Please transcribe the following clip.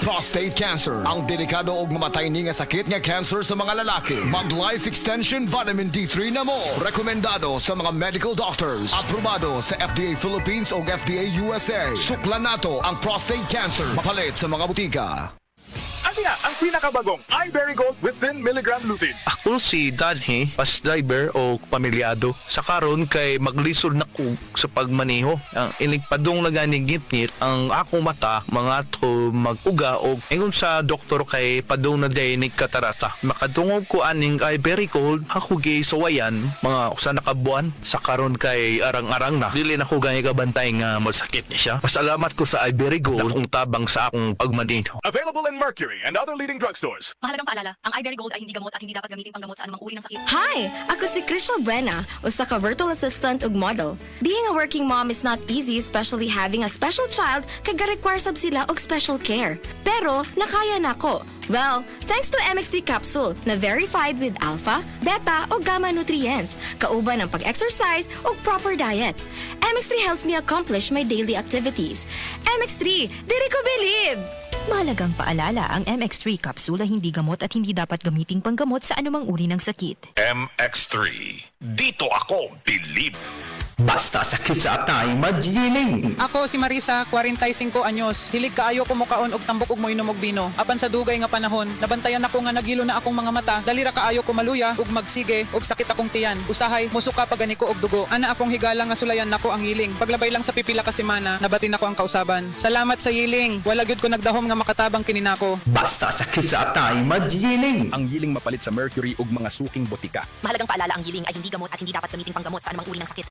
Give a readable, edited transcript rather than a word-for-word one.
prostate cancer. Ang delikado og mamatay ni nga sakit nga cancer sa mga lalaki. Mag Life Extension Vitamin D3 na mo. Rekomendado sa mga medical doctors. Aprobado sa FDA Philippines o FDA USA. Suklan nato ang prostate cancer. Mapalit sa mga butika. Ano nga ang pinakabagong iBerry Gold with 10 mg lutein? Ako si Danhe, bus driver o pamilyado. Sa karon kay maglisod na ko sa pagmaneho. Ang iligpadong naganigit-ngit ang akong mata mga to maguga o ingon sa doktor kay padong na dinig katarata. Makadungog ko aning iBerry Gold ako gay sawayan mga usa na kabuan sa karon kay arang-arang na. Dili na ko gani kabantay nga masakit niya siya. Pasalamat ko sa iBerry Gold akong tabang sa akong pagmaneho. Available in Mercury and other leading drugstores. Mahalagang paalala, ang iBerry Gold ay hindi gamot at hindi dapat gamitin panggamot sa anumang uri ng sakit. Hi! Ako si Crystal Buena, usa ka virtual assistant ug model. Being a working mom is not easy, especially having a special child kay ga-require sab sila og special care. Pero nakaya nako. Well, thanks to MX3 capsule na verified with alpha, beta o gamma nutrients, kauban ng pag-exercise o proper diet. MX3 helps me accomplish my daily activities. MX3, diri ko believe! Mahalagang paalala, ang MX3 capsule ay hindi gamot at hindi dapat gamiting panggamot sa anumang uri ng sakit. MX3. Dito ako believe. Basta sakit sa atay, magiling. Ako si Marisa, 45 anyos. Hilig kaayo ko mukaon og tambok ug moinom og bino. Apan sa dugay nga panahon, nabantayan ako nga nagilo na akong mga mata. Dalira kaayo ko maluya ug magsige ug sakit akong tiyan. Usahay musuka pagani ko og dugo. Ana akong higala nga sulayan nako ang hiling. Paglabay lang sa pipila ka semana, nabatin ako ang kausaban. Salamat sa hiling. Wala gyud ko nagdahom nga makatabang kini nako. Basta sakit sa atay, magiling. Ang yiling mapalit sa mercury ug mga suking botika. Mahalagang paalala, ang giling ay hindi gamot at hindi dapat gamitin panggamot sa anumang uri ng sakit.